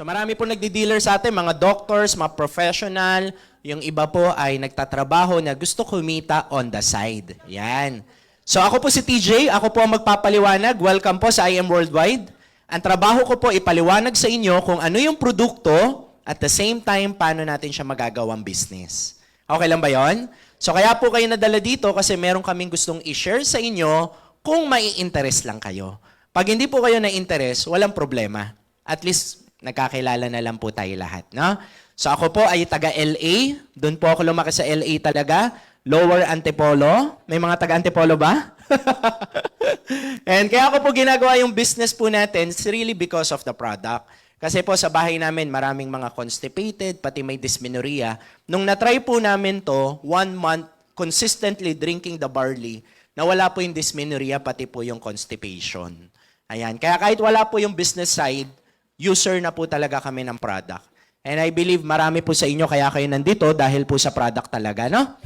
So marami po nagdi-dealer sa atin, mga doctors, mga professional, yung iba po ay nagtatrabaho na gusto kumita on the side. Yan. So ako po si TJ, ako po ang magpapaliwanag. Welcome po sa IM Worldwide. Ang trabaho ko po ipaliwanag sa inyo kung ano yung produkto at the same time paano natin siya magagawang business. Okay lang ba yon? So kaya po kayo nadala dito kasi meron kaming gustong i-share sa inyo kung mai-interest lang kayo. Pag hindi po kayo na-interest, walang problema. At least nagkakilala na lang po tayo lahat, no? So ako po ay taga LA. Doon po ako lumaki sa LA talaga. Lower Antipolo. May mga taga Antipolo ba? And kaya ako po ginagawa yung business po natin, it's really because of the product. Kasi po sa bahay namin, maraming mga constipated, pati may dysmenorrhea. Nung na-try po namin to, 1 month, consistently drinking the barley, nawala po yung dysmenorrhea, pati po yung constipation. Ayan. Kaya kahit wala po yung business side, user na po talaga kami ng product. And I believe marami po sa inyo kaya kayo nandito dahil po sa product talaga, no?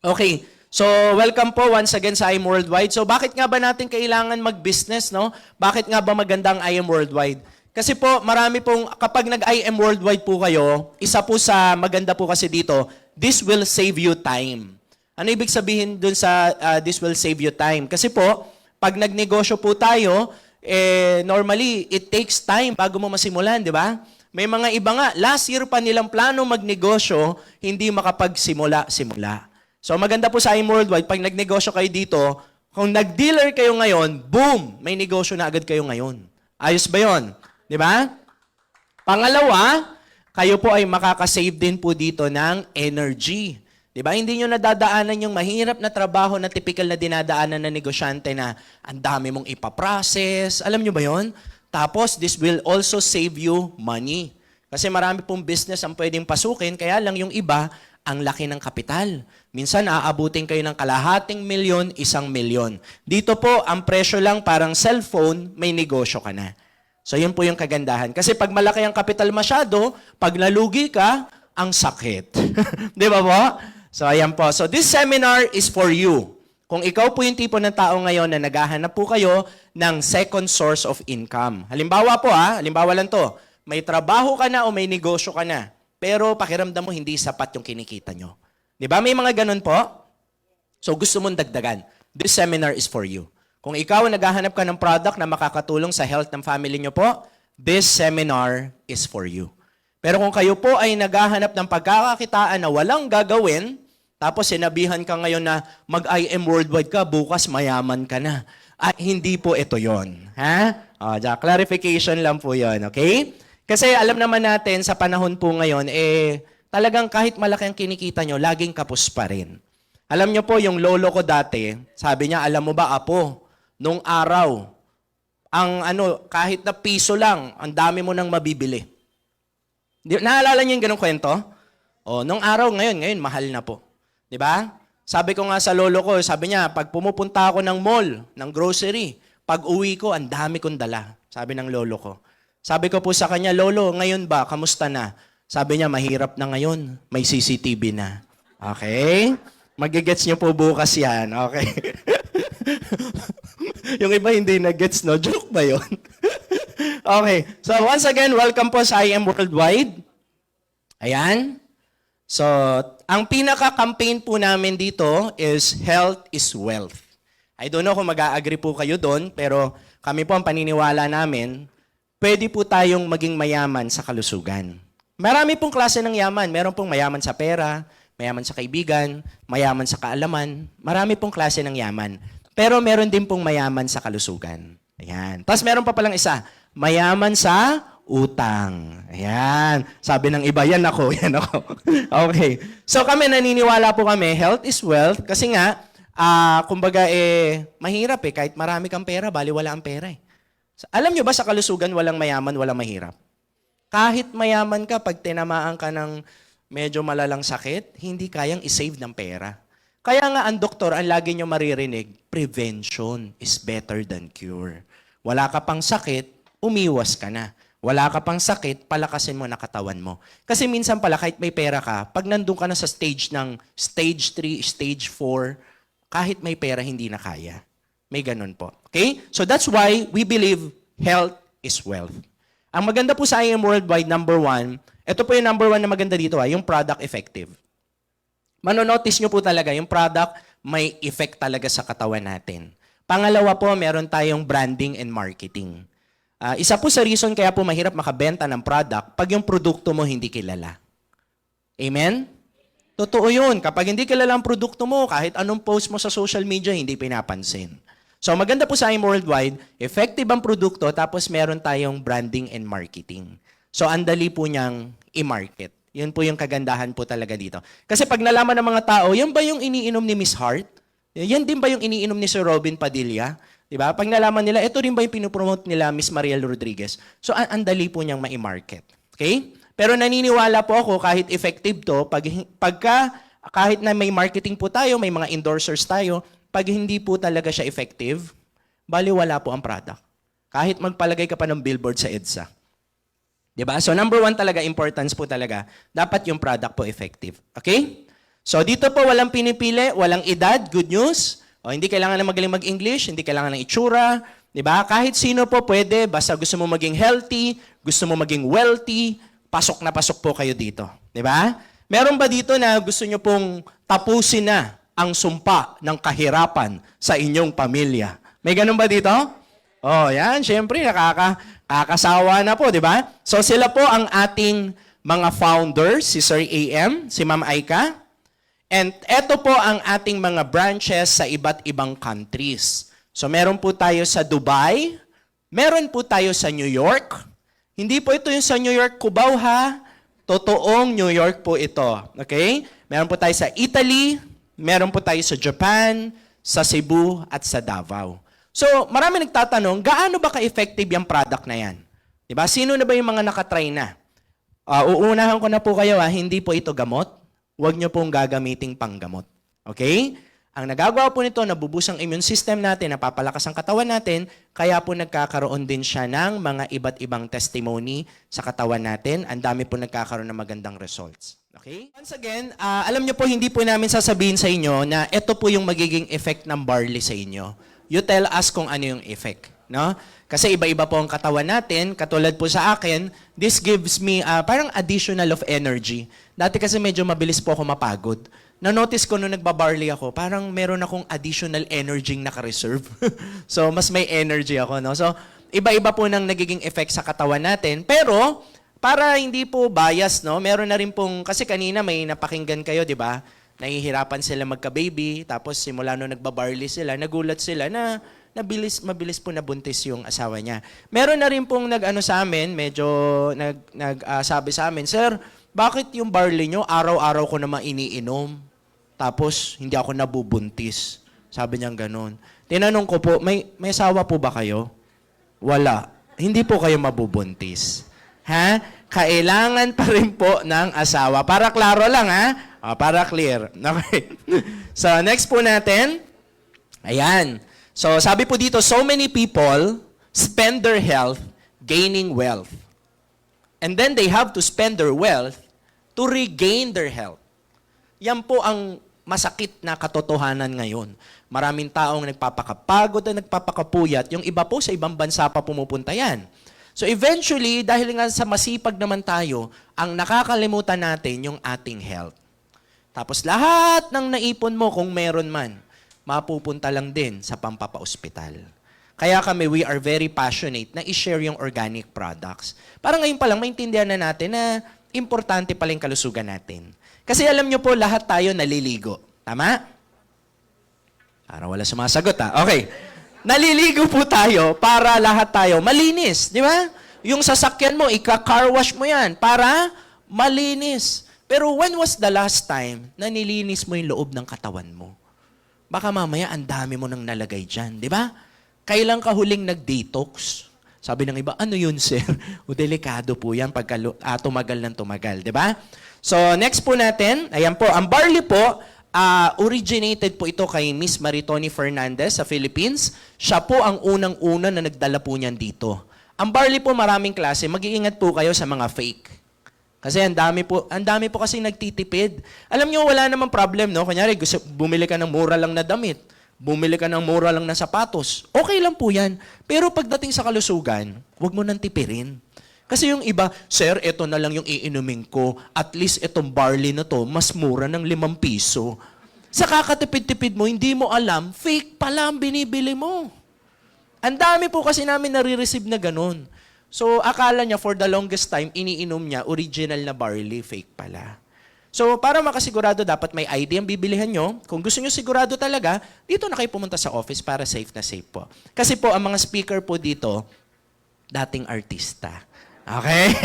Okay. So, welcome po once again sa IM Worldwide. So, bakit nga ba natin kailangan mag-business, no? Bakit nga ba magandang IM Worldwide? Kasi po, marami pong, kapag nag-IM Worldwide po kayo, isa po sa maganda po kasi dito, this will save you time. Ano ibig sabihin dun sa this will save you time? Kasi po, pag nagnegosyo po tayo, normally, it takes time bago mo masimulan, di ba? May mga iba nga, last year pa nilang plano magnegosyo, hindi makapagsimula-simula. So maganda po sa IM Worldwide, pag nagnegosyo kayo dito, kung nag-dealer kayo ngayon, boom, may negosyo na agad kayo ngayon. Ayos ba yun? Di ba? Pangalawa, kayo po ay makakasave din po dito ng energy. Di ba? Hindi nyo nadadaanan yung mahirap na trabaho na typical na dinadaanan ng negosyante na ang dami mong ipaprocess. Alam nyo ba yon? Tapos, this will also save you money. Kasi marami pong business ang pwedeng pasukin, kaya lang yung iba, ang laki ng kapital. Minsan, aabutin kayo ng kalahating milyon, 1 milyon. Dito po, ang presyo lang parang cellphone, may negosyo ka na. So, yun po yung kagandahan. Kasi pag malaki ang kapital masyado, pag nalugi ka, ang sakit. Di ba po? So, ayan po. So, this seminar is for you. Kung ikaw po yung tipo ng tao ngayon na naghahanap po kayo ng second source of income. Halimbawa po halimbawa lang to, may trabaho ka na o may negosyo ka na, pero pakiramdam mo hindi sapat yung kinikita nyo. Di ba? May mga ganun po. So, gusto mong dagdagan. This seminar is for you. Kung ikaw naghahanap ka ng product na makakatulong sa health ng family nyo po, this seminar is for you. Pero kung kayo po ay naghahanap ng pagkakakitaan na walang gagawin, tapos sinabihan ka ngayon na mag-IM Worldwide ka, bukas mayaman ka na. Hindi po ito yon. Clarification lang po yon, okay? Kasi alam naman natin sa panahon po ngayon, talagang kahit malaki ang kinikita nyo, laging kapos pa rin. Alam nyo po, yung lolo ko dati, sabi niya, alam mo ba, apo, nung araw, kahit na piso lang, ang dami mo nang mabibili. Naalala niyo yung ganong kwento? Nung araw, ngayon, mahal na po. Di ba? Sabi ko nga sa lolo ko, sabi niya, pag pumupunta ako ng mall, ng grocery, pag uwi ko, ang dami kong dala. Sabi ng lolo ko. Sabi ko po sa kanya, Lolo, ngayon ba, kamusta na? Sabi niya, mahirap na ngayon, may CCTV na. Okay? Magigets niyo po bukas yan. Okay? Yung iba hindi na-gets, no? Joke ba yun? Okay. So, once again, welcome po sa IM Worldwide. Ayan. So, ang pinaka-campaign po namin dito is Health is Wealth. I don't know kung mag-a-agree po kayo doon, pero kami po ang paniniwala namin, pwede po tayong maging mayaman sa kalusugan. Marami pong klase ng yaman. Meron pong mayaman sa pera, mayaman sa kaibigan, mayaman sa kaalaman. Marami pong klase ng yaman. Pero meron din pong mayaman sa kalusugan. Ayan. Tapos meron pa palang isa, mayaman sa utang. Ayan. Sabi ng iba, yan ako, yan ako. Okay. So kami, naniniwala po kami, health is wealth. Kasi nga, kumbaga, mahirap kahit marami kang pera, bali wala ang pera Alam nyo ba sa kalusugan, walang mayaman, walang mahirap? Kahit mayaman ka, pag tinamaan ka ng medyo malalang sakit, hindi kayang isave ng pera. Kaya nga ang doktor, ang lagi nyo maririnig, prevention is better than cure. Wala ka pang sakit, umiwas ka na. Wala ka pang sakit, palakasin mo na katawan mo. Kasi minsan pala, kahit may pera ka, pag nandun ka na sa stage ng stage 3, stage 4, kahit may pera, hindi na kaya. May ganun po. Okay? So that's why we believe health is wealth. Ang maganda po sa IM Worldwide, number 1, ito po yung number 1 na maganda dito, yung product effective. Manonotice nyo po talaga, yung product may effect talaga sa katawan natin. Pangalawa po, meron tayong branding and marketing. Isa po sa reason kaya po mahirap makabenta ng product pag yung produkto mo hindi kilala. Amen? Totoo yun. Kapag hindi kilala ang produkto mo, kahit anong post mo sa social media, hindi pinapansin. So maganda po sa IM Worldwide, effective ang produkto, tapos meron tayong branding and marketing. So andali po niyang i-market. Yun po yung kagandahan po talaga dito. Kasi pag nalaman ng mga tao, yan ba yung iniinom ni Miss Hart? Yan din ba yung iniinom ni Sir Robin Padilla? Diba? Pag nalaman nila, ito rin ba yung pinupromote nila Miss Mariel Rodriguez? So andali po niyang ma-market. Okay? Pero naniniwala po ako kahit effective to, kahit na may marketing po tayo, may mga endorsers tayo, pag hindi po talaga siya effective, baliwala po ang product. Kahit magpalagay ka pa ng billboard sa EDSA. Diba? So number 1 talaga, importance po talaga, dapat yung product po effective. Okay? So dito po walang pinipili, walang edad, good news. O, hindi kailangan na magaling mag-English, hindi kailangan ng itsura. Diba? Kahit sino po pwede, basta gusto mo maging healthy, gusto mo maging wealthy, pasok na pasok po kayo dito. Diba? Meron ba dito na gusto nyo pong tapusin na ang sumpa ng kahirapan sa inyong pamilya? May ganun ba dito? Oh, yan. Siyempre, nakakasawa na po, di ba? So, sila po ang ating mga founders, si Sir AM, si Ma'am Aika. And eto po ang ating mga branches sa iba't ibang countries. So, meron po tayo sa Dubai, meron po tayo sa New York. Hindi po ito yung sa New York, Cubao, ha? Totoong New York po ito. Okay? Meron po tayo sa Italy, meron po tayo sa Japan, sa Cebu, at sa Davao. So, marami nagtatanong, gaano ba ka-effective yung product na yan? Diba? Sino na ba yung mga nakatry na? Uunahan ko na po kayo, hindi po ito gamot. Huwag nyo pong gagamiting panggamot. Okay? Ang nagagawa po nito, nabubus ang immune system natin, napapalakas ang katawan natin, kaya po nagkakaroon din siya ng mga iba't ibang testimony sa katawan natin. Ang dami po nagkakaroon ng magandang results. Okay? Once again, alam nyo po, hindi po namin sasabihin sa inyo na ito po yung magiging effect ng barley sa inyo. You tell us kung ano yung effect. No? Kasi iba-iba po ang katawan natin. Katulad po sa akin, this gives me parang additional of energy. Dati kasi medyo mabilis po ako mapagod. Na-notice ko nung nagbabarley ako, parang meron akong additional energy naka-reserve. So, mas may energy ako. No? So, iba-iba po nang nagiging effect sa katawan natin. Pero, para hindi po bias, no? Meron na rin pong, kasi kanina may napakinggan kayo, di ba? Nahihirapan sila magka-baby, tapos simula nung nagbabarley sila, nagulat sila na mabilis po nabuntis yung asawa niya. Meron na rin pong nag-ano sa amin, medyo sabi sa amin, Sir, bakit yung barley nyo, araw-araw ko naman iniinom? Tapos, hindi ako nabubuntis. Sabi niya ganun. Tinanong ko po, may asawa po ba kayo? Wala. Hindi po kayo mabubuntis. Ha? Kailangan pa rin po ng asawa. Para klaro lang, ha? Para clear. Okay. So, next po natin. Ayan. So, sabi po dito, so many people spend their health gaining wealth. And then they have to spend their wealth to regain their health. Yan po ang masakit na katotohanan ngayon. Maraming taong nagpapakapagod at nagpapakapuyat. Yung iba po sa ibang bansa pa pumupunta yan. So eventually, dahil nga sa masipag naman tayo, ang nakakalimutan natin yung ating health. Tapos lahat ng naipon mo, kung meron man, mapupunta lang din sa pampapa-ospital. Kaya kami, we are very passionate na i-share yung organic products. Para ngayon pa lang, maintindihan na natin na importante pala yung kalusugan natin. Kasi alam nyo po, lahat tayo naliligo. Tama? Para wala sumasagot, ha? Okay. Naliligo po tayo para lahat tayo malinis. Di ba? Yung sasakyan mo, ika-car wash mo yan para malinis. Pero when was the last time na nilinis mo yung loob ng katawan mo? Baka mamaya, ang dami mo nang nalagay dyan. Di ba? Kailan ka huling nag-detox? Sabi ng iba, ano yun, sir? O delikado po yan pag tumagal ng tumagal. Di ba? So, next po natin, ayan po, ang barley po, originated po ito kay Miss Maritoni Fernandez sa Philippines. Siya po ang unang-una na nagdala po niyan dito. Ang barley po maraming klase, mag-iingat po kayo sa mga fake. Kasi ang dami po kasi nagtitipid. Alam niyo, wala namang problem, no? Kunyari, bumili ka ng mura lang na damit, bumili ka ng mura lang na sapatos, okay lang po yan. Pero pagdating sa kalusugan, huwag mo nang tipirin. Kasi yung iba, sir, ito na lang yung iinumin ko. At least itong barley na to, mas mura ng 5 piso. Sa kakatipid-tipid mo, hindi mo alam, fake pala ang binibili mo. Ang dami po kasi namin nare-receive na ganun. So, akala niya for the longest time, iniinom niya, original na barley, fake pala. So, para makasigurado, dapat may ID ang bibilihan nyo. Kung gusto nyo sigurado talaga, dito na kayo pumunta sa office para safe na safe po. Kasi po, ang mga speaker po dito, dating artista. Okay?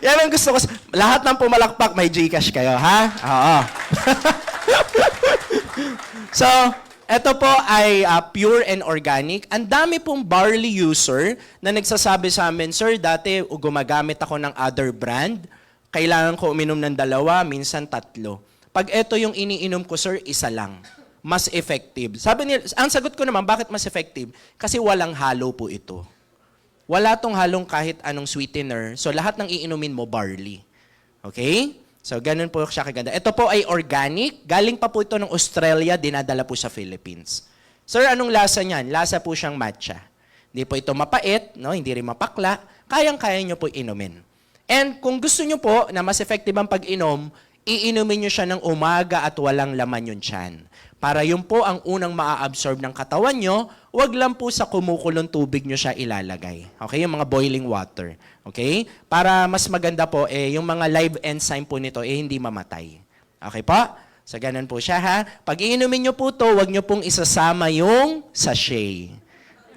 yan ang gusto ko. Lahat ng pumalakpak, may Gcash kayo, ha? Oo. So, ito po ay pure and organic. Ang dami pong barley user na nagsasabi sa amin, sir, dati gumagamit ako ng other brand. Kailangan ko uminom ng 2, minsan 3. Pag ito yung iniinom ko, sir, 1 lang. Mas effective. Sabi nila, ang sagot ko naman, bakit mas effective? Kasi walang halo po ito. Wala tong halong kahit anong sweetener. So, lahat ng iinumin mo, barley. Okay? So, ganun po siya kaganda. Ito po ay organic. Galing pa po ito ng Australia, dinadala po sa Philippines. Sir, anong lasa niyan? Lasa po siyang matcha. Hindi po ito mapait, no? Hindi rin mapakla. Kayang-kaya nyo po inumin. And kung gusto nyo po na mas effective ang pag-inom, iinumin nyo siya ng umaga at walang laman yung tiyan. Para yun po ang unang maa-absorb ng katawan nyo, wag lang po sa kumukulong tubig nyo siya ilalagay. Okay? Yung mga boiling water. Okay? Para mas maganda po, yung mga live enzyme po nito, hindi mamatay. Okay po? So, ganun po siya, ha? Pag iinumin nyo po to, wag nyo pong isasama yung sachet.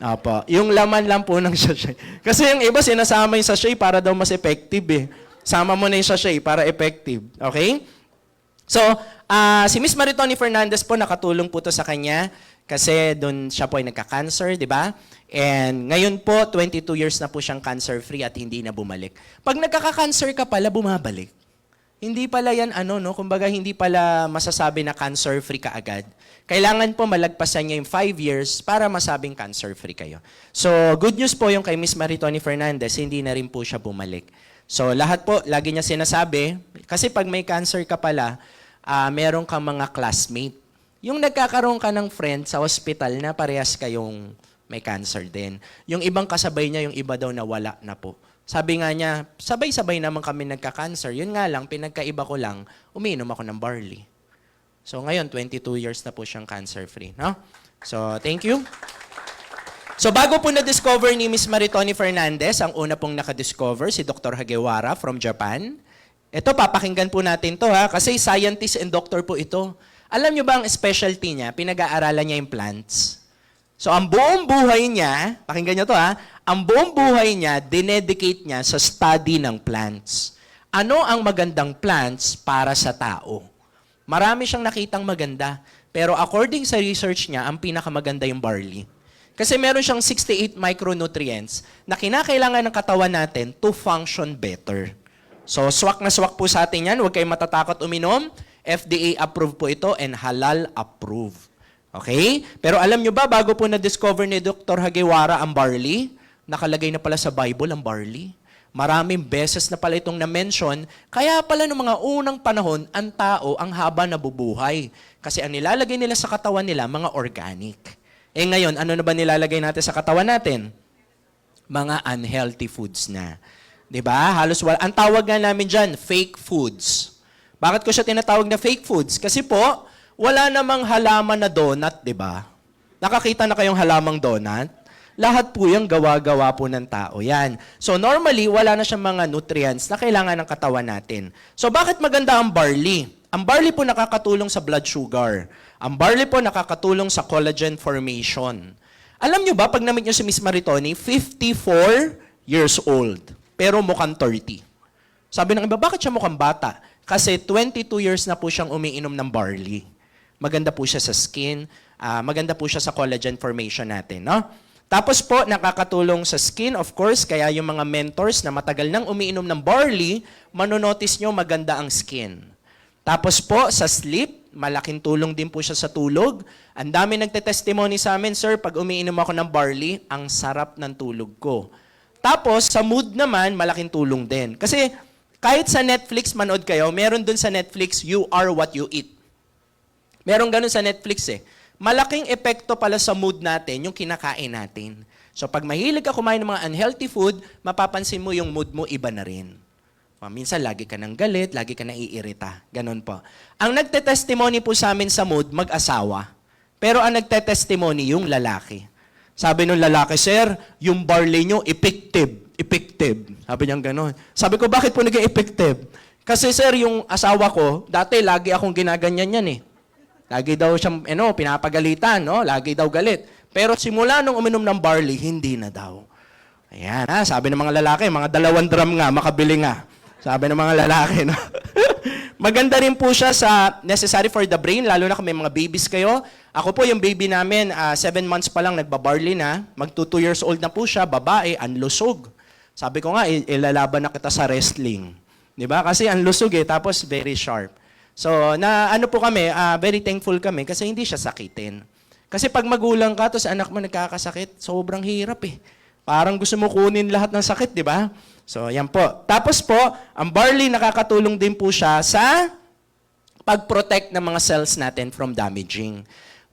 Opo. Yung laman lang po ng sachet. Kasi yung iba, sinasama yung sachet para daw mas effective, eh. Sama mo na yung sachet para effective. Okay? So, si Miss Maritoni Fernandez po, nakatulong po to sa kanya kasi doon siya po ay nagka-cancer, di ba? And ngayon po, 22 years na po siyang cancer-free at hindi na bumalik. Pag nagkaka-cancer ka pala, bumabalik. Hindi pala yan, kumbaga hindi pala masasabi na cancer-free ka agad. Kailangan po malagpasan niya yung 5 years para masabing cancer-free kayo. So, good news po yung kay Miss Maritoni Fernandez, hindi na rin po siya bumalik. So, lahat po, lagi niya sinasabi, kasi pag may cancer ka pala, meron kang mga classmate. Yung nagkakaroon ka ng friend sa hospital na parehas kayong may cancer din. Yung ibang kasabay niya, yung iba daw nawala na po. Sabi nga niya, sabay-sabay naman kami nagka-cancer. Yun nga lang, pinagkaiba ko lang, umiinom ako ng barley. So ngayon, 22 years na po siyang cancer-free. No? So, thank you. So bago po na-discover ni Miss Maritoni Fernandez, ang una pong nakadiscover, si Dr. Hagewara from Japan. Ito, papakinggan po natin to, ha? Kasi scientist and doctor po ito. Alam niyo ba ang specialty niya? Pinag-aaralan niya yung plants. So ang buong buhay niya, pakinggan niyo to, ha? Ang buong buhay niya, dinedicate niya sa study ng plants. Ano ang magandang plants para sa tao? Marami siyang nakitang maganda. Pero according sa research niya, ang pinakamaganda yung barley. Kasi meron siyang 68 micronutrients na kinakailangan ng katawan natin to function better. So, swak na swak po sa atin yan. Huwag kayong matatakot uminom. FDA approved po ito and halal approved. Okay? Pero alam nyo ba, bago po na-discover ni Dr. Hagewara ang barley, nakalagay na pala sa Bible ang barley. Maraming beses na pala itong na-mention. Kaya pala noong mga unang panahon, ang tao ang haba nabubuhay. Kasi ang nilalagay nila sa katawan nila, mga organic. Eh ngayon, ano na ba nilalagay natin sa katawan natin? Mga unhealthy foods na. 'Di ba? Halos wala. Ang tawag nga namin diyan, fake foods. Bakit ko siya tinatawag na fake foods? Kasi po, wala namang halaman na donut, 'di ba? Nakakita na kayong halamang donut? Lahat po 'yang gawa-gawa po ng tao 'yan. So normally, wala na siyang mga nutrients na kailangan ng katawan natin. So bakit maganda ang barley? Ang barley po nakakatulong sa blood sugar. Ang barley po nakakatulong sa collagen formation. Alam nyo ba, pag na-meet nyo si Miss Maritoni, 54 years old. Pero mukhang 30. Sabi ng iba, bakit siya mukhang bata? Kasi 22 years na po siyang umiinom ng barley. Maganda po siya sa skin. Maganda po siya sa collagen formation natin. No? Tapos po, nakakatulong sa skin, of course, kaya yung mga mentors na matagal nang umiinom ng barley, manonotice nyo maganda ang skin. Tapos po, sa sleep, malaking tulong din po siya sa tulog. Ang dami nagte-testimony sa amin, sir, pag umiinom ako ng barley, ang sarap ng tulog ko. Tapos, sa mood naman, malaking tulong din. Kasi, kahit sa Netflix, manood kayo, meron dun sa Netflix, You Are What You Eat. Meron ganun sa Netflix eh. malaking epekto pala sa mood natin yung kinakain natin. So pag mahilig ka kumain ng mga unhealthy food, mapapansin mo yung mood mo iba na rin. Minsan lagi ka nang galit, lagi ka naiirita. Ganon po. Ang nagte-testimony po sa amin sa mood, mag-asawa. Pero ang nagte-testimony yung lalaki. Sabi nung lalaki, sir, yung barley nyo, effective. Sabi niya ganon. Sabi ko, bakit po naging effective? Kasi sir, yung asawa ko, dati lagi akong ginaganyan yan eh. Lagi daw siyang, pinapagalitan, no? Lagi daw galit. Pero simula nung uminom ng barley, hindi na daw. Ayan, sabi ng mga lalaki, mga 2 drum nga, makabili nga. Sabi ng mga lalaki, no? Maganda rin po siya sa necessary for the brain, lalo na kung may mga babies kayo. Ako po, yung baby namin, 7 months pa lang nagbabarley na. Mag 2 years old na po siya, babae, anlusog. Sabi ko nga, ilalaban na kita sa wrestling. Diba? Kasi anlusog tapos very sharp. So, ano po kami, very thankful kami kasi hindi siya sakitin. Kasi pag magulang ka, tapos anak mo nagkakasakit, sobrang hirap eh. Parang gusto mo kunin lahat ng sakit, di ba? So, yan po. Tapos po, ang barley nakakatulong din po siya sa pag-protect ng mga cells natin from damaging.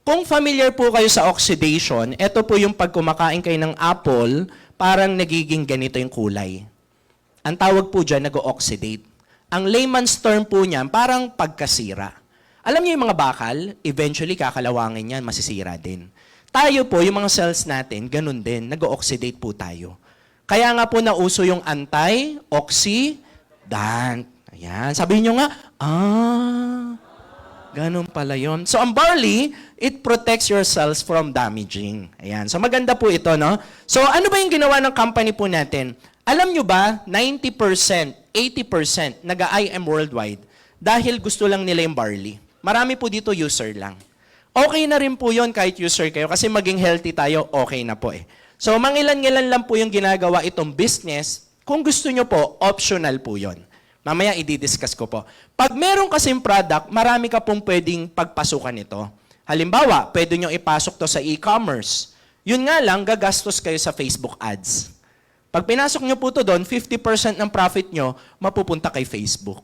Kung familiar po kayo sa oxidation, ito po yung pag kumakain kayo ng apple, parang nagiging ganito yung kulay. Ang tawag po dyan, nag-oxidate. Ang layman's term po niyan, parang pagkasira. Alam niyo yung mga bakal, eventually kakalawangin yan, masisira din. Tayo po, yung mga cells natin, ganun din, nag-oxidate po tayo. Kaya nga po nauso yung anti-oxidant. Ayan, sabihin nyo nga, ganun pala yun. So ang barley, it protects your cells from damaging. Ayan, so maganda po ito, no? So ano ba yung ginawa ng company po natin? Alam nyo ba, 90%, 80% nag-IM worldwide dahil gusto lang nila yung barley. Marami po dito user lang. Okay na rin po yun kahit user kayo kasi maging healthy tayo, okay na po eh. So mangilan-ngilan lang po yung ginagawa itong business. Kung gusto nyo po, optional po yun. Mamaya i-discuss ko po. Pag meron kasing product, marami ka pong pwedeng pagpasukan ito. Halimbawa, pwede nyo ipasok to sa e-commerce. Yun nga lang, gagastos kayo sa Facebook ads. Pag pinasok nyo po to doon, 50% ng profit nyo mapupunta kay Facebook.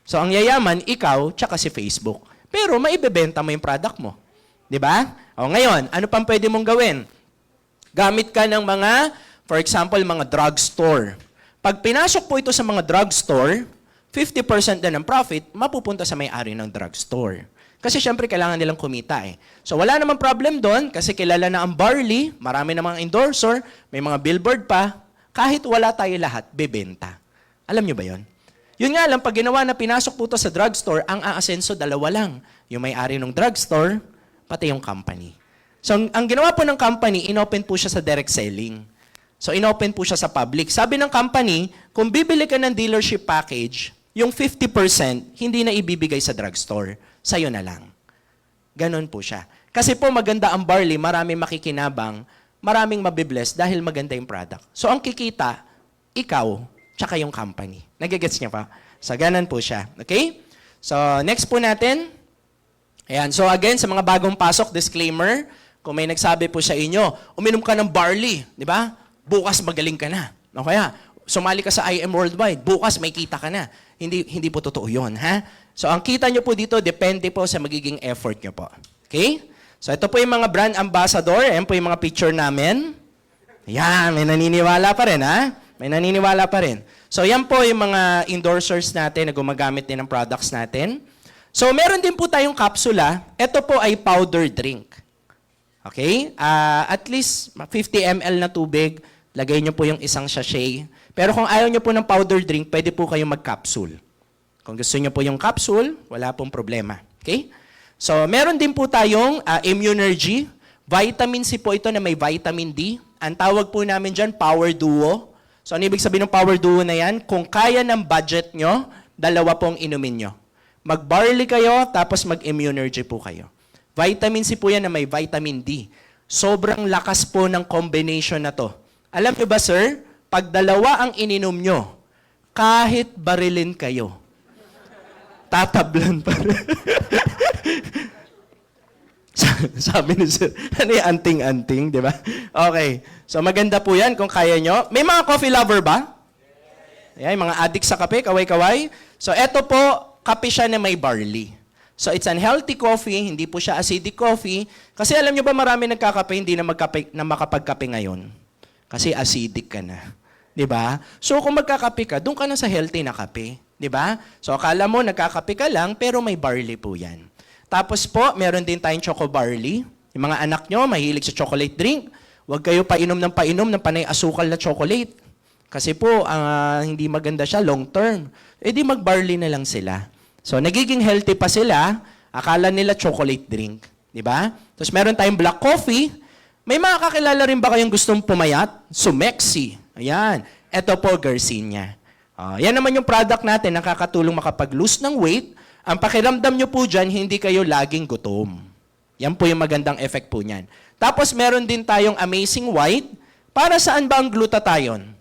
So, ang yayaman, ikaw, tsaka si Facebook. Pero, maibebenta mo yung product mo. Di ba? O, ngayon, ano pang pwede mong gawin? Gamit ka ng mga, for example, mga drugstore. Pag pinasok po ito sa mga drugstore, 50% din ng profit, mapupunta sa may-ari ng drugstore. Kasi syempre, kailangan nilang kumita eh. So, wala namang problem doon kasi kilala na ang barley, marami na mga endorser, may mga billboard pa. Kahit wala tayo lahat, bebenta. Alam nyo ba yon? Yun nga lang, pag ginawa na pinasok po ito sa drugstore, ang aasenso, 2 lang. Yung may-ari ng drugstore, pati yung company. So, ang ginawa po ng company, inopen po siya sa direct selling. So, inopen po siya sa public. Sabi ng company, kung bibili ka ng dealership package, yung 50%, hindi na ibibigay sa drugstore. Sa'yo na lang. Ganon po siya. Kasi po maganda ang barley, maraming makikinabang, maraming mabibless dahil maganda yung product. So, ang kikita, ikaw, tsaka yung company. Nagigets niya pa? So, ganon po siya. Okay? So, next po natin. Ayan. So, again, sa mga bagong pasok, disclaimer, kung may nagsabi po sa inyo, uminom ka ng barley, di ba? Bukas magaling ka na. O kaya, sumali ka sa IM Worldwide, bukas may kita ka na. Hindi po totoo yun, ha? So, ang kita nyo po dito, depende po sa magiging effort nyo po. Okay? So, ito po yung mga brand ambassador. Ayan po yung mga picture namin. Ayan, may naniniwala pa rin, ha? May naniniwala pa rin. So, yan po yung mga endorsers natin na gumagamit din ng products natin. So, meron din po tayong kapsula. Ito po ay powder drink. Okay? At least 50 ml na tubig. Lagay nyo po yung isang sachet. Pero kung ayaw nyo po ng powder drink, pwede po kayong mag-capsule. Kung gusto nyo po yung capsule, wala pong problema. Okay? So, meron din po tayong Immunergy. Vitamin C po ito na may vitamin D. Ang tawag po namin dyan, Power Duo. So, ano ibig sabihin ng Power Duo na yan? Kung kaya ng budget nyo, 2 pong inumin nyo. Mag-barley kayo, tapos mag-Immunergy po kayo. Vitamin C po yan na may vitamin D. Sobrang lakas po ng combination na to. Alam nyo ba, sir? Pag 2 ang ininom nyo, kahit barilin kayo, tatablan pa rin. Sabi ni sir, ano yung anting-anting, di ba? Okay. So maganda po yan kung kaya nyo. May mga coffee lover ba? Ayan, mga addict sa kape, kaway-kaway. So eto po, kape siya na may barley. So it's unhealthy coffee, hindi po siya acidic coffee. Kasi alam nyo ba marami nagkakape, hindi na, makapagkape ngayon. Kasi acidic ka na. 'Di ba? So kung magkakape ka, doon ka na sa healthy na kape. 'Di ba? So akala mo nagkakape ka lang, pero may barley po yan. Tapos po, meron din tayong choco barley. Yung mga anak nyo, mahilig sa chocolate drink. Huwag kayo painom ng panay asukal na chocolate. Kasi po, hindi maganda siya long term. Eh di mag-barley na lang sila. So, nagiging healthy pa sila. Akala nila chocolate drink. Di ba? Tapos meron tayong black coffee. May mga kakilala rin ba kayong gustong pumayat? Sumexy. Ayan. Ito po, Garcinia. Yan naman yung product natin, nakakatulong makapag-lose ng weight. Ang pakiramdam nyo po dyan, hindi kayo laging gutom. Yan po yung magandang effect po niyan. Tapos meron din tayong Amazing White. Para saan ba ang glutathione?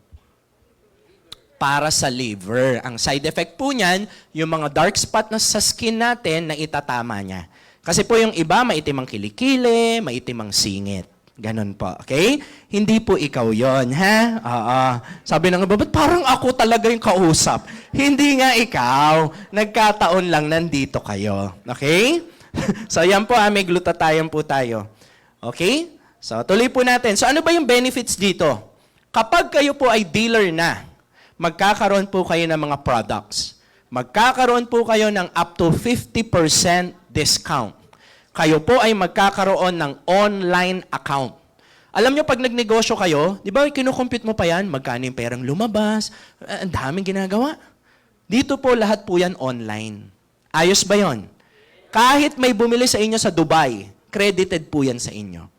Para sa liver. Ang side effect po niyan, yung mga dark spot na sa skin natin na itatama niya. Kasi po yung iba, maitim ang kilikili, maitim ang singit. Ganon po, okay? Hindi po ikaw yon, ha? Oo. Sabi ng iba, ba't parang ako talaga yung kausap? Hindi nga ikaw. Nagkataon lang nandito kayo. Okay? So, yan po, may glutathione po tayo. Okay? So, tuloy po natin. So, ano ba yung benefits dito? Kapag kayo po ay dealer na, magkakaroon po kayo ng mga products. Magkakaroon po kayo ng up to 50% discount. Kayo po ay magkakaroon ng online account. Alam nyo, pag nagnegosyo kayo, di ba, kinukompute mo pa yan, magkano yung perang lumabas, ang daming ginagawa. Dito po, lahat po yan online. Ayos ba yon? Kahit may bumili sa inyo sa Dubai, credited po yan sa inyo.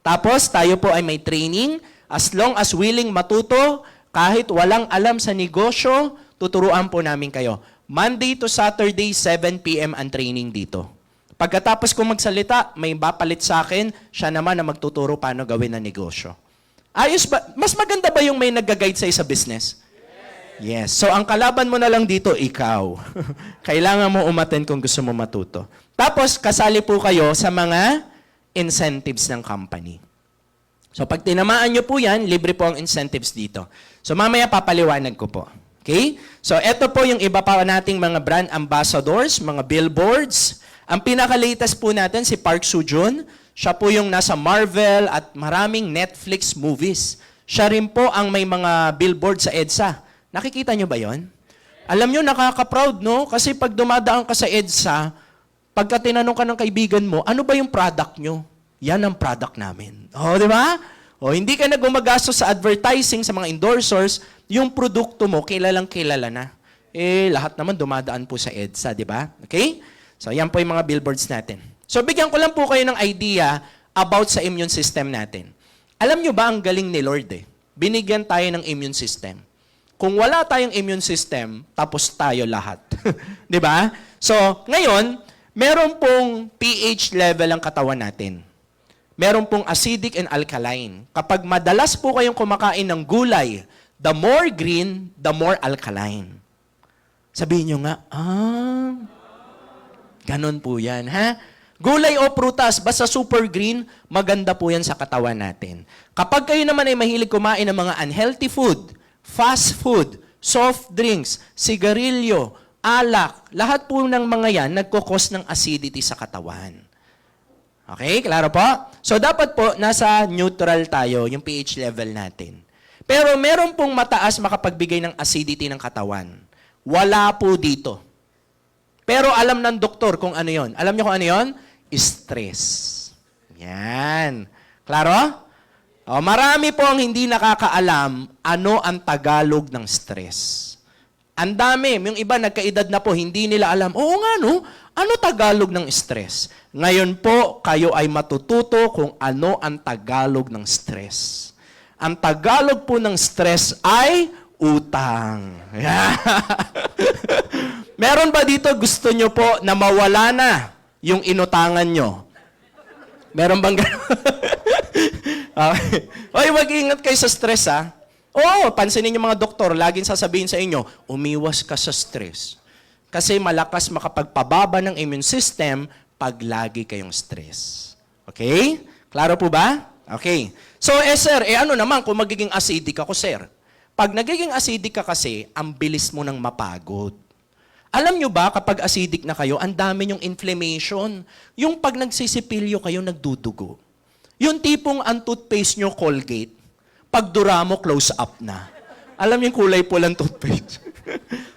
Tapos, tayo po ay may training, as long as willing matuto, kahit walang alam sa negosyo, tuturuan po namin kayo. Monday to Saturday, 7 p.m. ang training dito. Pagkatapos kong magsalita, may bapalit sa akin, siya naman na magtuturo paano gawin ang negosyo. Ayos ba? Mas maganda ba yung may nag-guide sa business? Yes. So, ang kalaban mo na lang dito, ikaw. Kailangan mo umattend kung gusto mo matuto. Tapos, kasali po kayo sa mga incentives ng company. So, pag tinamaan nyo po yan, libre po ang incentives dito. So, mamaya papaliwanag ko po. Okay? So, eto po yung iba pa nating mga brand ambassadors, mga billboards. Ang pinaka-latest po natin, si Park Soo-joon. Siya po yung nasa Marvel at maraming Netflix movies. Siya rin po ang may mga billboard sa EDSA. Nakikita nyo ba yon? Alam nyo, nakaka-proud, no? Kasi pag dumadaan ka sa EDSA, pagka tinanong ka ng kaibigan mo, ano ba yung product nyo? Yan ang product namin. O, di ba? O, hindi ka na gumagastos sa advertising, sa mga endorsers, yung produkto mo, kilalang kilala na. Eh, lahat naman dumadaan po sa EDSA, di ba? Okay? So, yan po yung mga billboards natin. So, bigyan ko lang po kayo ng idea about sa immune system natin. Alam nyo ba ang galing ni Lord eh? Binigyan tayo ng immune system. Kung wala tayong immune system, tapos tayo lahat. Di ba? So, ngayon, meron pong pH level ang katawan natin. Meron pong acidic and alkaline. Kapag madalas po kayong kumakain ng gulay, the more green, the more alkaline. Sabihin nyo nga, ganon po yan, ha? Gulay o prutas, basta super green, maganda po yan sa katawan natin. Kapag kayo naman ay mahilig kumain ng mga unhealthy food, fast food, soft drinks, sigarilyo, alak, lahat po ng mga yan nagkukos ng acidity sa katawan. Okay? Klaro po? So, dapat po, nasa neutral tayo, yung pH level natin. Pero meron pong mataas makapagbigay ng acidity ng katawan. Wala po dito. Pero alam ng doktor kung ano yon. Alam niyo kung ano yon? Stress. Yan. Klaro? O, marami po ang hindi nakakaalam ano ang Tagalog ng stress. Ang dami. Yung iba nagkaedad na po, hindi nila alam. Oo nga no, ano Tagalog ng stress? Ngayon po, kayo ay matututo kung ano ang Tagalog ng stress. Ang Tagalog po ng stress ay utang. Meron ba dito gusto nyo po na mawala na yung inutangan nyo? Meron bang gano'n? Okay. Oy, mag-ingat kayo sa stress, ha? Oo, pansinin yung mga doktor, laging sasabihin sa inyo, umiwas ka sa stress. Kasi malakas makapagpababa ng immune system pag lagi kayong stress. Okay? Klaro po ba? Okay. So, sir, ano naman kung magiging acidic ako, sir? Pag nagiging acidic ka kasi, ang bilis mo nang mapagod. Alam nyo ba, kapag acidic na kayo, ang dami yung inflammation. Yung pag nagsisipilyo kayo, nagdudugo. Yung tipong ang toothpaste nyo, Colgate, pag dura mo, close up na. Alam yung kulay pulang toothpaste.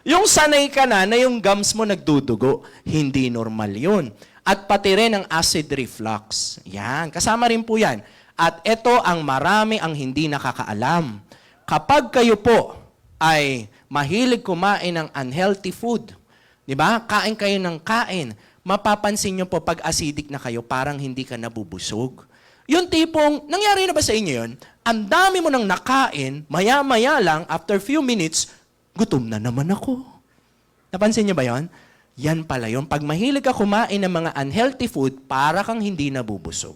Yung sanay ka na yung gums mo nagdudugo, hindi normal yun. At pati rin ang acid reflux. Yan, kasama rin po yan. At ito ang marami ang hindi nakakaalam. Kapag kayo po ay mahilig kumain ng unhealthy food, di ba? Kain kayo ng kain, mapapansin nyo po pag acidic na kayo, parang hindi ka nabubusog. Yung tipong, nangyari na ba sa inyo yun? Ang dami mo nang nakain, maya-maya lang, after few minutes, gutom na naman ako. Napansin niyo ba yon? Yan pala yun. Pag mahilig ka kumain ng mga unhealthy food, para kang hindi nabubusog.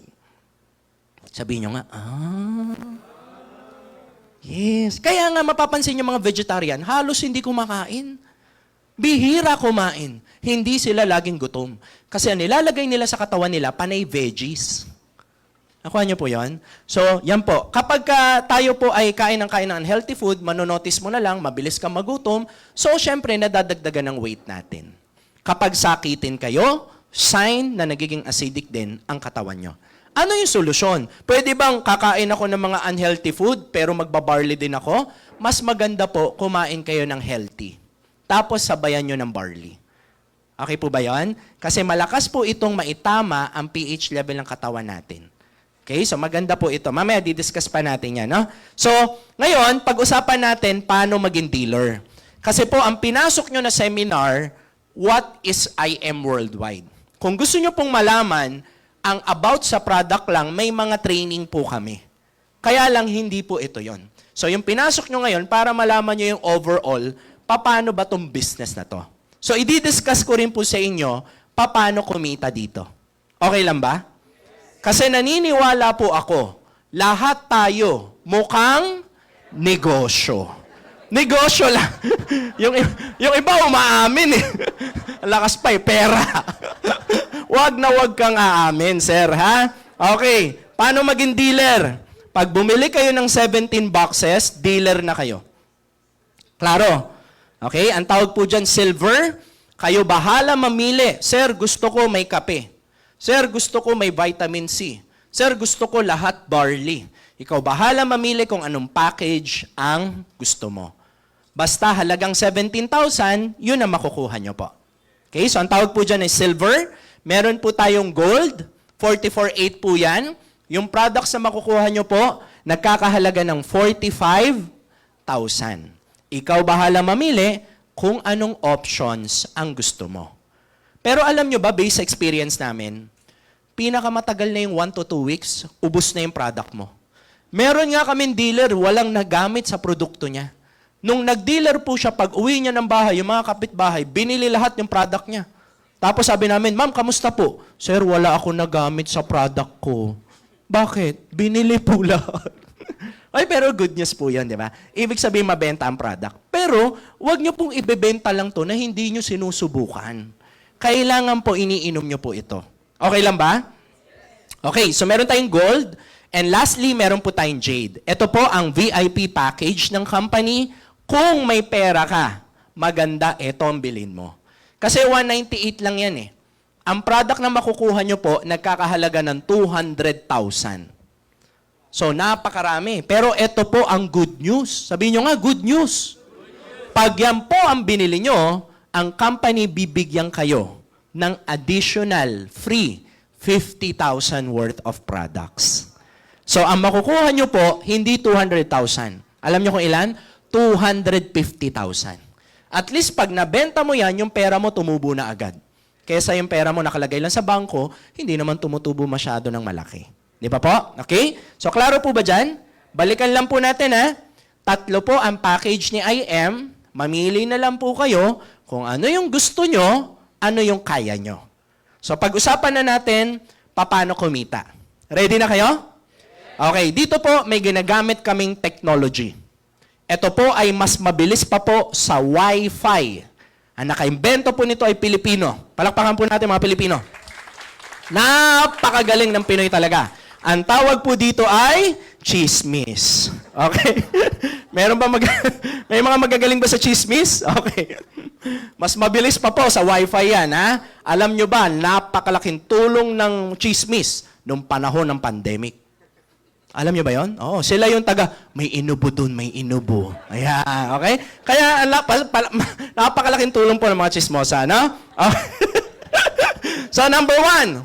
Sabihin nyo nga, yes. Kaya nga mapapansin yung mga vegetarian, halos hindi kumakain. Bihira kumain. Hindi sila laging gutom. Kasi ang nilalagay nila sa katawan nila, panay veggies. Nakuha niyo po yon? So, yan po. Kapag tayo po ay kain ng unhealthy food, manonotice mo na lang, mabilis kang magutom. So, syempre, nadadagdagan ng weight natin. Kapag sakitin kayo, sign na nagiging acidic din ang katawan nyo. Ano yung solusyon? Pwede bang kakain ako ng mga unhealthy food pero magbabarley din ako? Mas maganda po, kumain kayo ng healthy. Tapos sabayan nyo ng barley. Okay po ba yan? Kasi malakas po itong maitama ang pH level ng katawan natin. Okay, so maganda po ito. Mamaya didiscuss pa natin yan. No? So, ngayon, pag-usapan natin paano maging dealer. Kasi po, ang pinasok nyo na seminar, What is IM Worldwide? Kung gusto nyo pong malaman ang about sa product lang, may mga training po kami. Kaya lang hindi po ito yon. So yung pinasok nyo ngayon, para malaman nyo yung overall, paano ba tong business na to? So i-discuss ko rin po sa inyo, paano kumita dito. Okay lang ba? Kasi naniniwala po ako, lahat tayo mukhang negosyo. Negosyo lang. yung iba umaamin eh. Lakas pa eh, pera. Wag na wag kang aamin, sir, ha? Okay, paano maging dealer? Pag bumili kayo ng 17 boxes, dealer na kayo. Klaro? Okay, ang tawag po dyan, silver. Kayo bahala mamili. Sir, gusto ko may kape. Sir, gusto ko may vitamin C. Sir, gusto ko lahat barley. Ikaw bahala mamili kung anong package ang gusto mo. Basta halagang 17,000, yun ang makukuha nyo po. Okay, so ang tawag po dyan is silver. Meron po tayong gold, 44.8 po yan. Yung products na makukuha nyo po, nagkakahalaga ng 45,000. Ikaw bahala mamili kung anong options ang gusto mo. Pero alam nyo ba, based sa experience namin, pinakamatagal na yung 1 to 2 weeks, ubos na yung product mo. Meron nga kaming dealer, walang nagamit sa produkto niya. Nung nag-dealer po siya, pag uwi niya ng bahay, yung mga kapitbahay, binili lahat yung product niya. Tapos sabi namin, ma'am, kamusta po? Sir, wala ako nagamit sa product ko. Bakit? Binili po lahat. Ay, pero good news po yan, di ba? Ibig sabihin, mabenta ang product. Pero, wag nyo pong ibebenta lang to na hindi nyo sinusubukan. Kailangan po iniinom nyo po ito. Okay lang ba? Okay, so meron tayong gold. And lastly, meron po tayong jade. Ito po ang VIP package ng company. Kung may pera ka, maganda, ito ang bilhin mo. Kasi 198 lang yan eh. Ang product na makukuha nyo po, nagkakahalaga ng 200,000. So, napakarami. Pero ito po ang good news. Sabihin nyo nga, good news. Pag yan po ang binili nyo, ang company bibigyan kayo ng additional free 50,000 worth of products. So, ang makukuha nyo po, hindi 200,000. Alam nyo kung ilan? 250,000. At least pag nabenta mo yan, yung pera mo tumubo na agad. Kesa yung pera mo nakalagay lang sa bangko, hindi naman tumutubo masyado ng malaki. Di ba po? Okay? So, klaro po ba dyan? Balikan lang po natin ha. 3 po ang package ni IM. Mamili na lang po kayo kung ano yung gusto nyo, ano yung kaya nyo. So, pag-usapan na natin, paano kumita. Ready na kayo? Okay, dito po may ginagamit kaming technology. Ito po ay mas mabilis pa po sa Wi-Fi. Ang nakaimbento po nito ay Pilipino. Palakpakan po natin mga Pilipino. Napakagaling ng Pinoy talaga. Ang tawag po dito ay chismis. Okay. Meron ba may mga magagaling ba sa chismis? Okay. Mas mabilis pa po sa wifi yan, ha? Alam nyo ba, napakalaking tulong ng chismis nung panahon ng pandemic. Alam nyo ba yon? Oo, sila yung may inubo dun, may inubo. Ayan, okay? Kaya, napakalaking tulong po ng mga chismosa, no? Okay. So, number 1,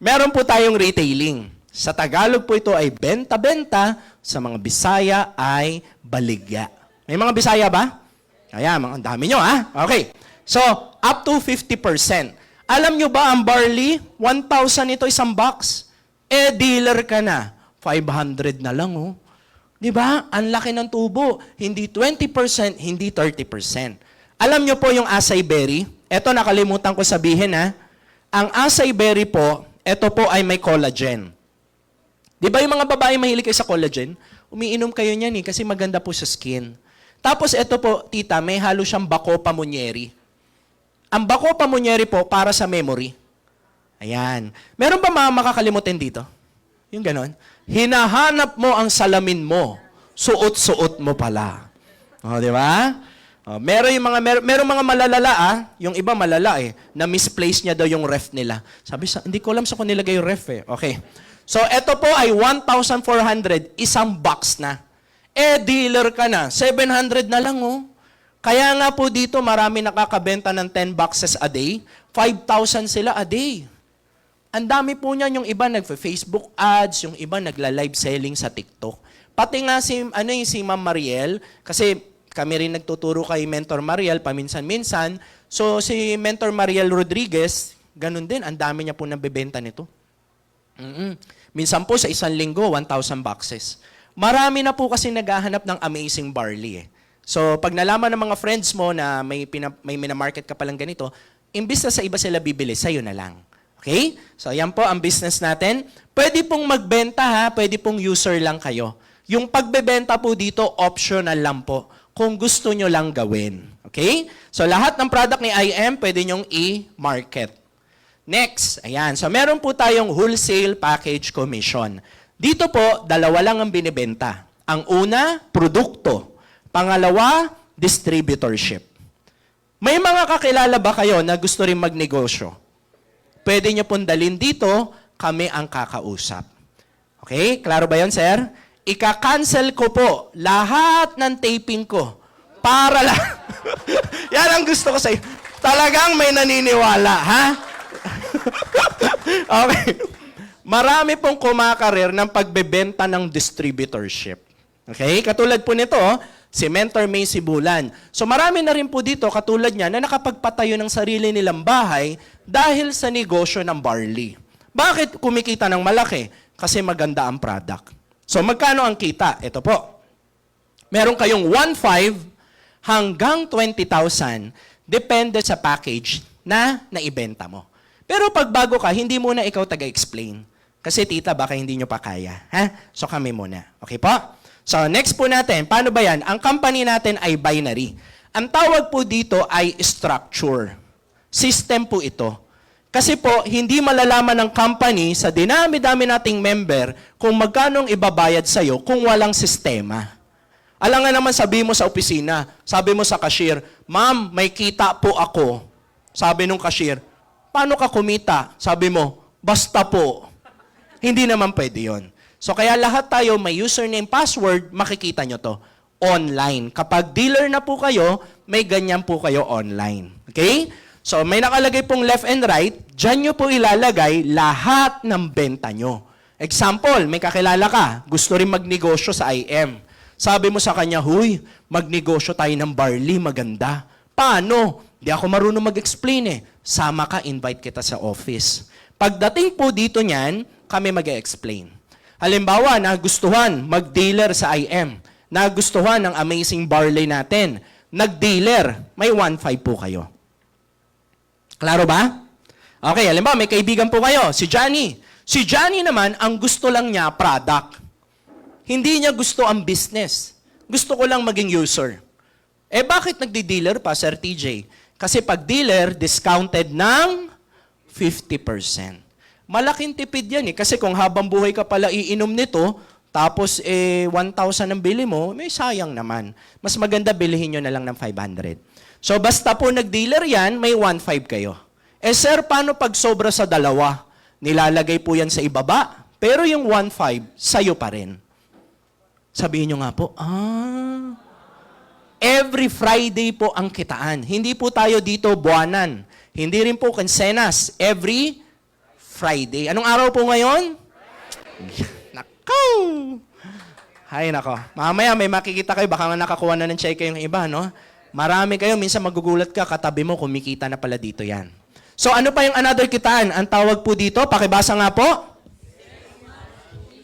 meron po tayong retailing. Sa Tagalog po ito ay benta-benta, sa mga Bisaya ay baligya. May mga Bisaya ba? Ayan, mga dami nyo, ha? Okay. So, up to 50%. Alam nyo ba ang barley? 1,000 ito isang box. Dealer ka na. 500 na lang, oh. Di ba? Ang laki ng tubo. Hindi 20%, hindi 30%. Alam nyo po yung acai berry? Ito, nakalimutan ko sabihin, ha? Ang acai berry po, ito po ay may collagen. Di ba yung mga babae mahilig kayo sa collagen? Umiinom kayo niyan kasi maganda po sa skin. Tapos ito po, tita, may halo siyang Bacopa Monnieri. Ang Bacopa Monnieri po para sa memory. Ayan. Meron ba mga makakalimutin dito? Yung ganon. Hinahanap mo ang salamin mo. Suot-suot mo pala. O, di ba? O, meron mga malalala, yung iba malala na misplace niya daw yung ref nila. Sabi, hindi ko alam sa kung nilagay yung ref Okay. So, ito po ay 1,400, isang box na. Dealer ka na, 700 na lang, oh. Kaya nga po dito, marami nakakabenta ng 10 boxes a day. 5,000 sila a day. Ang dami po niyan, yung iba nagfa-Facebook ads, yung iba nagla-live selling sa TikTok. Pati nga si Ma'am Mariel, kasi kami rin nagtuturo kay Mentor Mariel paminsan-minsan. So, si Mentor Mariel Rodriguez, ganun din, ang dami niya po nabebenta nito. Minsan po sa isang linggo, 1,000 boxes. Marami na po kasi naghahanap ng amazing barley. So, pag nalaman ng mga friends mo na may minamarket ka palang ganito, imbis na sa iba sila bibili, sa'yo na lang. Okay? So, yan po ang business natin. Pwede pong magbenta, ha? Pwede pong user lang kayo. Yung pagbebenta po dito, optional lang po. Kung gusto nyo lang gawin. Okay? So, lahat ng product ni IM, pwede nyong i-market. Next, ayan. So, meron po tayong wholesale package commission. Dito po, dalawa lang ang binibenta. Ang una, produkto. Pangalawa, distributorship. May mga kakilala ba kayo na gusto rin magnegosyo? Pwede nyo pong dalhin dito, kami ang kakausap. Okay? Klaro ba yon, sir? Ika-cancel ko po lahat ng taping ko para lang. Yan ang gusto ko sa'yo. Talagang may naniniwala, ha? Okay. Marami pong kumakarir ng pagbebenta ng distributorship. Okay? Katulad po nito, si Mentor May Sibulan. So marami na rin po dito, katulad niya, na nakapagpatayo ng sarili nilang bahay dahil sa negosyo ng barley. Bakit kumikita ng malaki? Kasi maganda ang product. So magkano ang kita? Ito po. Meron kayong 1,500 hanggang 20,000 depende sa package na naibenta mo. Pero pag bago ka, hindi muna ikaw taga-explain. Kasi tita, baka hindi nyo pa kaya. Ha? So kami muna. Okay po? So next po natin, paano ba yan? Ang company natin ay binary. Ang tawag po dito ay structure. System po ito. Kasi po, hindi malalaman ng company sa dinami-dami nating member kung magkano ibabayad sa'yo kung walang sistema. Alam nga naman, sabi mo sa opisina, sabi mo sa cashier, "Ma'am, may kita po ako." Sabi nung cashier, "Paano ka kumita?" Sabi mo, "Basta po." Hindi naman pwede yun. So kaya lahat tayo may username, password, makikita nyo to. Online. Kapag dealer na po kayo, may ganyan po kayo online. Okay? So may nakalagay pong left and right, dyan nyo po ilalagay lahat ng benta nyo. Example, may kakilala ka, gusto rin magnegosyo sa IM. Sabi mo sa kanya, "Huy, magnegosyo tayo ng barley, maganda." Paano? Di ako marunong mag-explain Sama ka, invite kita sa office. Pagdating po dito niyan, kami mag-explain. Halimbawa, nagustuhan mag-dealer sa IM. Nagustuhan ng amazing barley natin. Nag-dealer, may 1,500 po kayo. Klaro ba? Okay, halimbawa, may kaibigan po kayo, si Johnny. Si Johnny naman, ang gusto lang niya, product. Hindi niya gusto ang business. Gusto ko lang maging user. Bakit nagdi-dealer pa, Sir TJ? Kasi pag dealer, discounted ng 50%. Malaking tipid yan Kasi kung habang buhay ka pala iinom nito, tapos 1,000 ang bili mo, may sayang naman. Mas maganda bilihin nyo na lang ng 500. So basta po nag-dealer yan, may 1,500 kayo. Sir, paano pag sobra sa dalawa? Nilalagay po yan sa ibaba, pero yung 1,500, sa'yo pa rin. Sabihin nyo nga po, every Friday po ang kitaan. Hindi po tayo dito buwanan. Hindi rin po kinsenas. Every Friday. Anong araw po ngayon? Nako! Hay nako. Mamaya may makikita kayo, baka nga nakakuha na ng cheque yung iba, no? Marami kayo, minsan magugulat ka, katabi mo, kumikita na pala dito yan. So ano pa yung another kitaan? Ang tawag po dito, pakibasa nga po.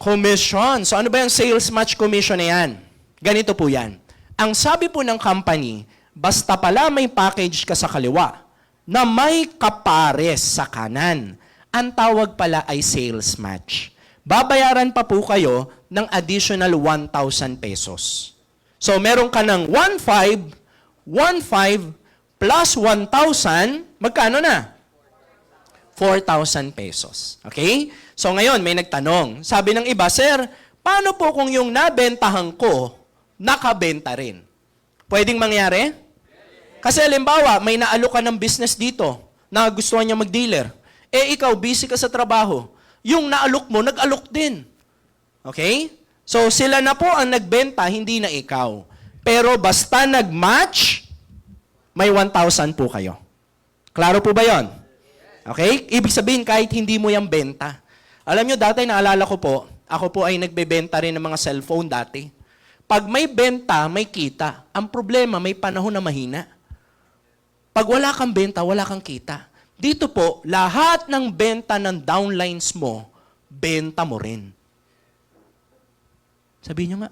Commission. So ano ba yung sales match commission na yan? Ganito po yan. Ang sabi po ng company, basta pala may package ka sa kaliwa na may kapares sa kanan, ang tawag pala ay sales match. Babayaran pa po kayo ng additional 1,000 pesos. So meron ka ng 1,500 plus 1,000, magkano na? 4,000 pesos. Okay? So ngayon, may nagtanong. Sabi ng iba, Sir, paano po kung yung nabentahan ko, nakabenta rin? Pwedeng mangyari? Kasi halimbawa, may naalok ka ng business dito na gustuhan niya mag-dealer. Ikaw, busy ka sa trabaho. Yung naalok mo, nag-alok din. Okay? So sila na po ang nagbenta, hindi na ikaw. Pero basta nag-match, may 1,000 po kayo. Klaro po ba yon? Okay? Ibig sabihin, kahit hindi mo yung benta. Alam nyo, dati naalala ko po, ako po ay nagbebenta rin ng mga cellphone dati. Pag may benta, may kita. Ang problema, may panahon na mahina. Pag wala kang benta, wala kang kita. Dito po, lahat ng benta ng downlines mo, benta mo rin. Sabihin nyo nga,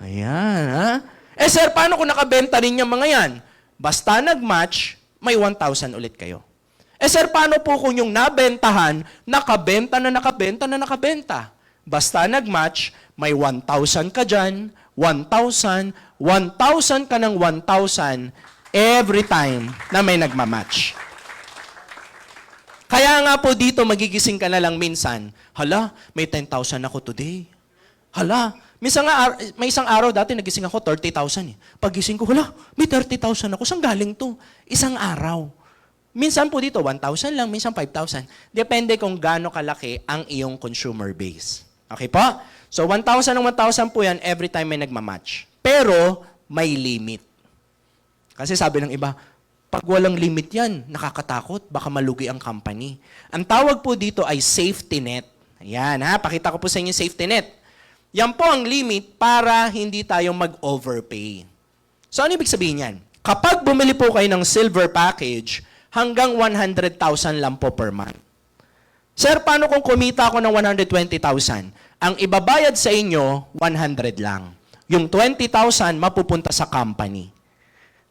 ayan, ha? Sir, paano kung nakabenta rin yung mga yan? Basta nag-match, may 1,000 ulit kayo. Sir, paano po kung yung nabentahan, nakabenta na nakabenta na nakabenta? Basta nag-match, may 1,000 ka dyan, 1,000, 1,000 ka ng 1,000 every time na may nagmamatch. Kaya nga po dito, magigising ka na lang minsan, hala, may 10,000 ako today. Hala, minsan nga, may isang araw dati nagising ako, 30,000 eh. Pagising ko, hala, may 30,000 ako. Saan galing to? Isang araw. Minsan po dito, 1,000 lang, minsan 5,000. Depende kung gaano kalaki ang iyong consumer base. Okay po? So, 1,000 ng 1,000 po yan every time may nagmamatch. Pero, may limit. Kasi sabi ng iba, pag walang limit yan, nakakatakot, baka malugi ang company. Ang tawag po dito ay safety net. Ayan, ha? Pakita ko po sa inyo yung safety net. Yan po ang limit para hindi tayo mag-overpay. So, ano ibig sabihin yan? Kapag bumili po kayo ng silver package, hanggang 100,000 lang po per month. Sir, paano kung kumita ako ng 120,000? Ang ibabayad sa inyo, 100 lang. Yung 20,000 mapupunta sa company.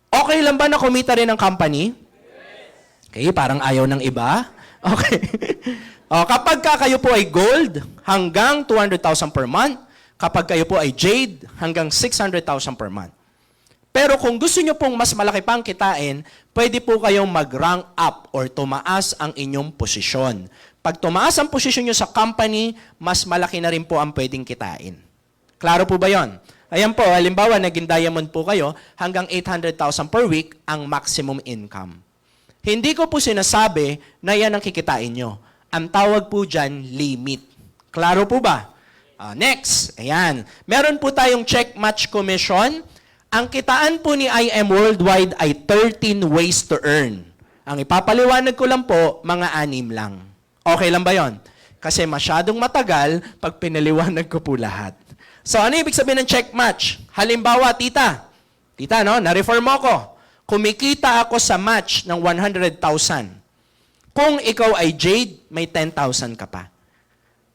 Okay lang ba na kumita rin ng company? Okay, parang ayaw ng iba. Okay. Kapag kayo po ay gold, hanggang 200,000 per month. Kapag kayo po ay jade, hanggang 600,000 per month. Pero kung gusto nyo pong mas malaki pang kitain, pwede po kayong mag-rank up or tumaas ang inyong posisyon. Pag tumaas ang posisyon nyo sa company, mas malaki na rin po ang pwedeng kitain. Klaro po ba yon? Ayan po, halimbawa, naging diamond po kayo, hanggang 800,000 per week ang maximum income. Hindi ko po sinasabi na yan ang kikitain nyo. Ang tawag po dyan, limit. Klaro po ba? Next, ayan. Meron po tayong check match commission. Ang kitaan po ni IM Worldwide ay 13 ways to earn. Ang ipapaliwanag ko lang po, mga 6 lang. Okay lang ba yon? Kasi masyadong matagal pag pinaliwanag ko po lahat. So, ano ibig sabihin ng check match? Halimbawa, tita, no, na-refer mo ako. Kumikita ako sa match ng 100,000. Kung ikaw ay Jade, may 10,000 ka pa.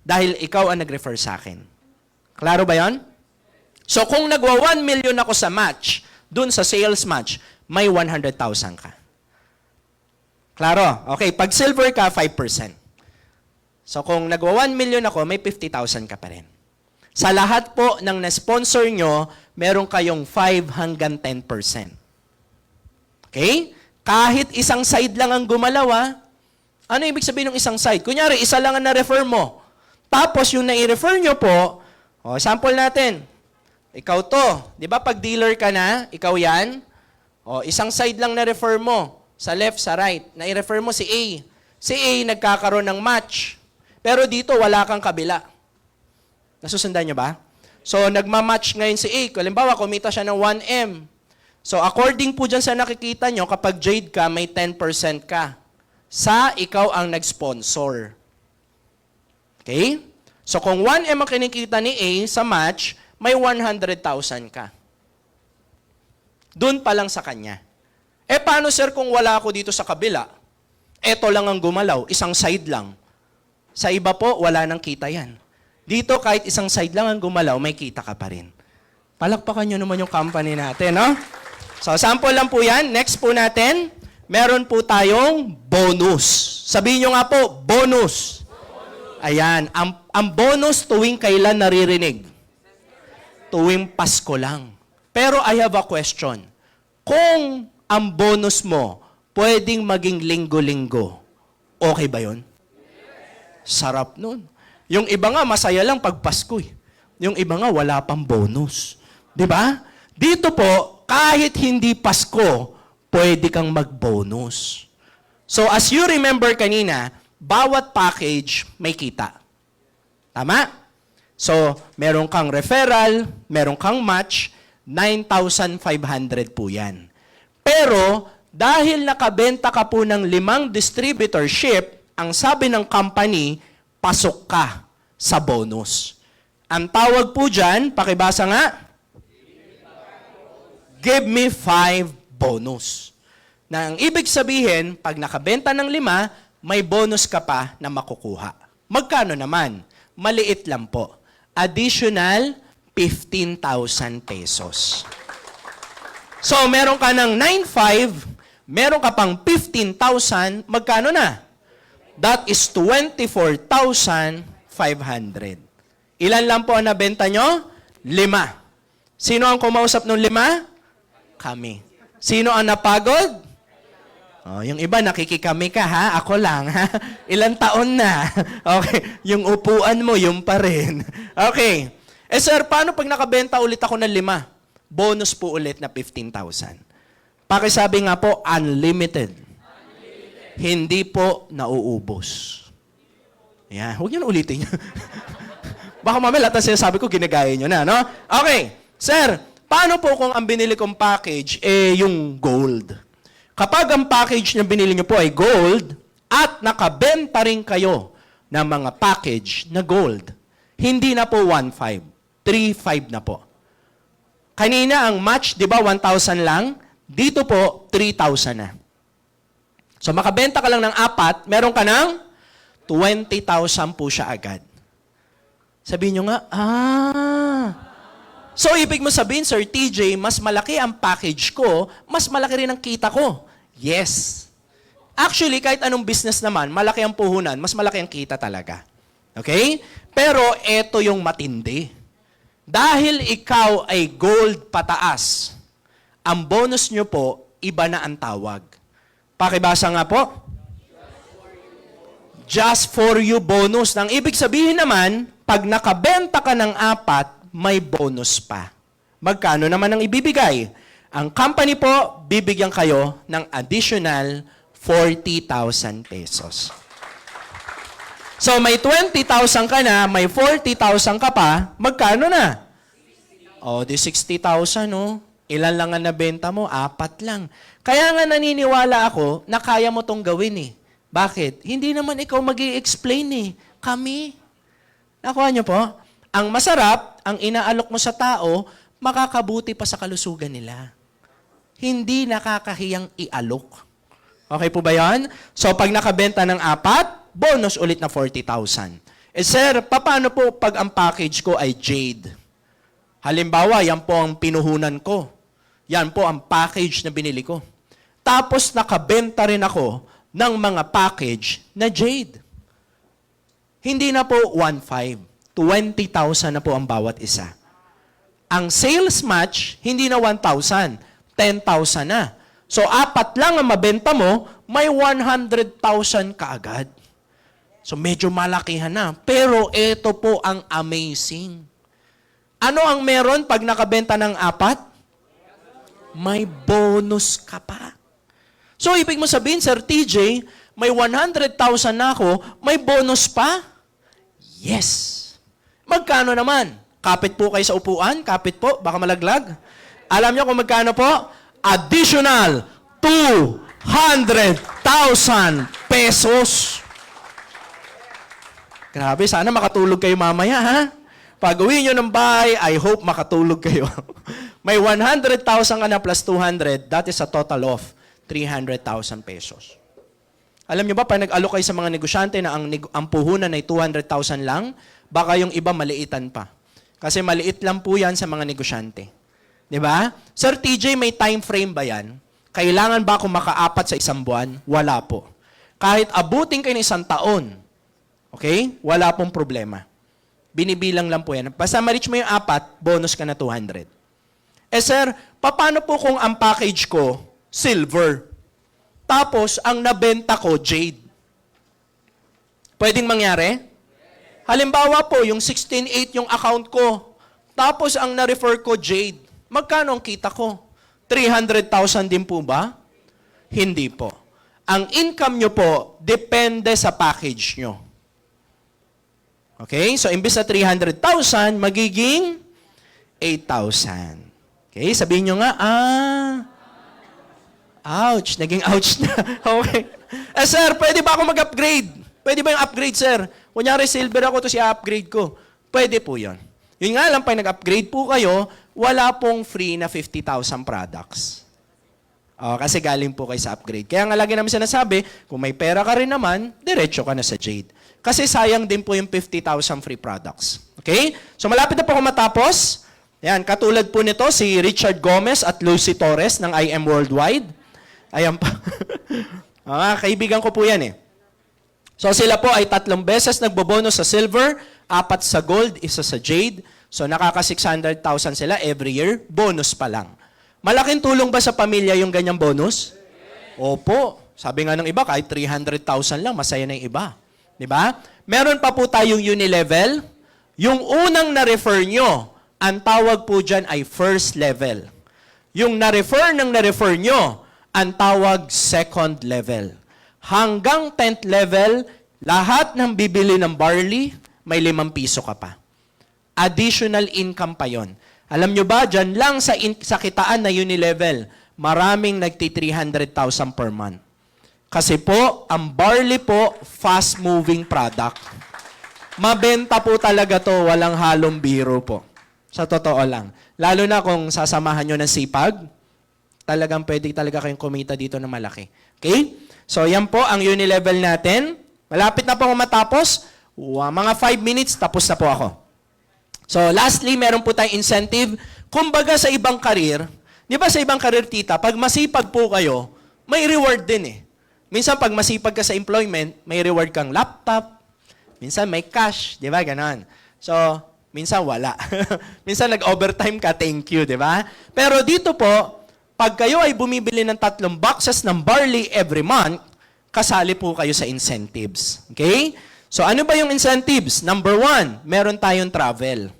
Dahil ikaw ang nag-refer sa akin. Klaro ba yon? So, kung nagwa 1 million ako sa match, dun sa sales match, may 100,000 ka. Klaro? Okay, pag silver ka, 5%. So, kung nagwa 1 million ako, may 50,000 ka pa rin. Sa lahat po ng na-sponsor nyo, meron kayong 5 hanggang 10%. Okay? Kahit isang side lang ang gumalaw, ano ibig sabihin ng isang side? Kunyari, isa lang ang na-refer mo. Tapos yung nai-refer nyo po, sample natin. Ikaw to. Di ba pag dealer ka na, ikaw yan? Isang side lang na-refer mo. Sa left, sa right. Nai-refer mo si A. Si A nagkakaroon ng match. Pero dito, wala kang kabila. Nasusundan nyo ba? So, nagmamatch ngayon si A. Halimbawa, kumita siya ng 1M. So, according po dyan sa nakikita nyo, kapag Jade ka, may 10% ka. Sa ikaw ang nag-sponsor. Okay? So, kung 1M ang kinikita ni A sa match, may 100,000 ka. Doon pa lang sa kanya. Paano sir kung wala ako dito sa kabila? Eto lang ang gumalaw, isang side lang. Sa iba po, wala nang kita yan. Dito, kahit isang side lang ang gumalaw, may kita ka pa rin. Palakpakan nyo naman yung company natin, no? So, sample lang po yan. Next po natin, meron po tayong bonus. Sabihin nyo nga po, bonus. Ayan, ang bonus tuwing kailan naririnig? Tuwing Pasko lang. Pero I have a question. Kung ang bonus mo pwedeng maging linggo-linggo, okay ba yun? Sarap nun. Yung iba nga, masaya lang pag Pasko. Yung iba nga, wala pang bonus. Di ba? Dito po, kahit hindi Pasko, pwede kang mag-bonus. So, as you remember kanina, bawat package may kita. Tama? So, meron kang referral, meron kang match, 9,500 po yan. Pero, dahil nakabenta ka po ng 5 distributorship, ang sabi ng company, pasok ka sa bonus. Ang tawag po dyan, pakibasa nga, give me 5 bonus. Na ang ibig sabihin, pag nakabenta ng 5, may bonus ka pa na makukuha. Magkano naman? Maliit lang po. Additional 15,000 pesos. So, meron ka ng 9,500, meron ka pang 15,000, magkano na? That is 24,500. Ilan lang po ang nabenta nyo? 5. Sino ang kumausap ng 5? Kami. Sino ang napagod? Yung iba, nakikikami ka, ha? Ako lang, ha? Ilang taon na? Okay. Yung upuan mo, yung pa rin. Okay. Sir, paano pag nakabenta ulit ako ng 5? Bonus po ulit na 15,000. Pakisabi nga po, unlimited. Hindi po nauubos. Yan. Huwag nyo na ulitin. Baka mamaya lahat ng sinasabi ko, ginagaya nyo na, no? Okay. Sir, paano po kung ang binili kong package, yung gold? Kapag ang package na binili nyo po ay gold, at nakabenta rin kayo ng mga package na gold, hindi na po 1,500, 3,500 na po. Kanina ang match, di ba, 1,000 lang? Dito po, 3,000 na. So makabenta ka lang ng 4, meron ka ng 20,000 po siya agad. Sabihin nyo nga, So ibig mo sabihin, Sir TJ, mas malaki ang package ko, mas malaki rin ang kita ko. Yes. Actually, kahit anong business naman, malaki ang puhunan, mas malaki ang kita talaga. Okay? Pero eto yung matindi. Dahil ikaw ay gold pataas, ang bonus nyo po, iba na ang tawag. Pakibasa nga po. Just for you bonus. Nang ibig sabihin naman, pag nakabenta ka ng 4, may bonus pa. Magkano naman ang ibibigay? Ang company po, bibigyan kayo ng additional 40,000 pesos. So may 20,000 ka na, may 40,000 ka pa, magkano na? Di 60,000, no? Ilan lang ang nabenta mo? 4 lang. Kaya nga naniniwala ako na kaya mo tong gawin eh. Bakit? Hindi naman ikaw mag-i-explain eh. Kami. Nakuha niyo po? Ang masarap, ang inaalok mo sa tao, makakabuti pa sa kalusugan nila. Hindi nakakahiyang ialok. Okay po ba yan? So pag nakabenta ng 4, bonus ulit na 40,000. Sir, paano po pag ang package ko ay jade? Halimbawa, yan po ang pinuhunan ko. Yan po ang package na binili ko. Tapos nakabenta rin ako ng mga package na jade. Hindi na po 1,500. 20,000 na po ang bawat isa. Ang sales match, hindi na 1,000. 10,000 na. So, 4 lang ang mabenta mo, may 100,000 kaagad. So medyo malakihan na. Pero ito po ang amazing. Ano ang meron pag nakabenta ng 4? May bonus ka pa. So ibig mo sabihin, Sir TJ, may 100,000 na ako, may bonus pa? Yes. Magkano naman? Kapit po kayo sa upuan? Kapit po? Baka malaglag? Alam niyo kung magkano po? Additional 200,000 pesos. Grabe, sana makatulog kayo mamaya, ha? Pag uwi nyo ng bahay, I hope makatulog kayo. May 100,000 ka na plus 200, that is a total of 300,000 pesos. Alam nyo ba, pag nag-alok kayo sa mga negosyante na ang puhunan ay 200,000 lang, baka yung iba maliitan pa. Kasi maliit lang po yan sa mga negosyante. Di ba? Sir TJ, may time frame ba yan? Kailangan ba ako makaapat sa isang buwan? Wala po. Kahit abutin kayo ng 1 taon, okay? Wala pong problema. Binibilang lang po yan. Basta ma-reach mo yung 4, bonus ka na 200. Eh sir, paano po kung ang package ko, silver? Tapos, ang nabenta ko, jade. Pwedeng mangyari? Halimbawa po, yung 16.8 yung account ko. Tapos, ang na-refer ko, jade. Magkano ang kita ko? 300,000 din po ba? Hindi po. Ang income nyo po, depende sa package nyo. Okay? So, imbis na 300,000, magiging 8,000. Okay? Sabihin nyo nga, ouch. Naging ouch na. Okay. Eh, sir, pwede ba ako mag-upgrade? Pwede ba yung upgrade, sir? Kunyari, silver ako, to i-upgrade ko. Pwede po yun. Yun nga lang, pag nag-upgrade po kayo, wala pong free na 50,000 products. Kasi galing po kayo sa upgrade. Kaya nga lagi namin sinasabi, kung may pera ka rin naman, diretso ka na sa Jade. Kasi sayang din po yung 50,000 free products. Okay? So malapit na po ako matapos. Ayan, katulad po nito, si Richard Gomez at Lucy Torres ng IM Worldwide. Ayan pa. Kaibigan ko po yan eh. So sila po ay 3 beses nagbobonus sa silver, 4 sa gold, 1 sa jade. So nakaka 600,000 sila every year, bonus pa lang. Malaking tulong ba sa pamilya yung ganyang bonus? Opo. Sabi nga ng iba, kahit 300,000 lang, masaya na yung iba. Di ba? Meron pa po tayong unilevel. Yung unang na-refer nyo, ang tawag po dyan ay first level. Yung na-refer nyo, ang tawag second level. Hanggang 10th level, lahat ng bibili ng barley, may 5 piso ka pa. Additional income pa yon. Alam nyo ba, dyan lang sa kitaan na unilevel, maraming nagti-300,000 per month. Kasi po, ang barley po, fast-moving product. Mabenta po talaga to, walang halong biro po. Sa totoo lang. Lalo na kung sasamahan nyo ng sipag, talagang pwede talaga kayong kumita dito ng malaki. Okay? So, yan po ang unilevel natin. Malapit na po ako matapos. Mga 5 minutes, tapos na po ako. So, lastly, meron po tayong incentive. Kumbaga sa ibang career, di ba sa ibang career, tita, pag masipag po kayo, may reward din eh. Minsan, pag masipag ka sa employment, may reward kang laptop. Minsan, may cash. Di ba? Ganon. So, minsan, wala. Minsan, nag-overtime ka, thank you. Di ba? Pero dito po, pag kayo ay bumibili ng 3 boxes ng barley every month, kasali po kayo sa incentives. Okay? So, ano ba yung incentives? Number 1, meron tayong travel.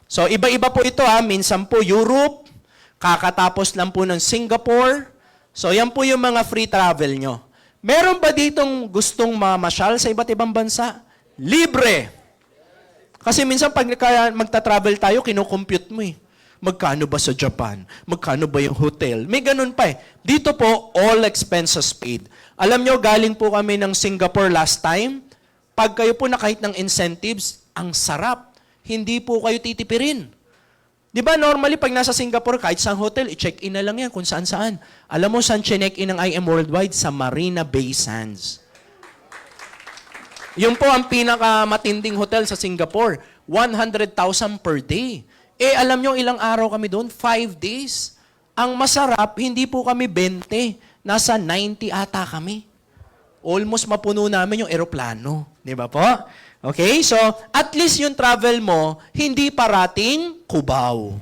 So, iba-iba po ito ha. Minsan po Europe, kakatapos lang po ng Singapore. So, yan po yung mga free travel nyo. Meron ba ditong gustong mamasyal sa iba't ibang bansa? Libre! Kasi minsan pag magta-travel tayo, kinukompute mo eh. Magkano ba sa Japan? Magkano ba yung hotel? May ganun pa eh. Dito po, all expenses paid. Alam nyo, galing po kami ng Singapore last time. Pag kayo po na kahit ng incentives, ang sarap. Hindi po kayo titipirin. Di ba normally pag nasa Singapore, kahit sa hotel, i-check-in na lang yan kung saan-saan. Alam mo saan check-in ng IM Worldwide? Sa Marina Bay Sands. Yun po ang pinakamatinding hotel sa Singapore. 100,000 per day. Eh, alam nyo ilang araw kami doon? 5 days. Ang masarap, hindi po kami 20. Nasa 90 ata kami. Almost mapuno namin yung eroplano. Di ba po? Okay? So, at least yung travel mo, hindi parating Cubao.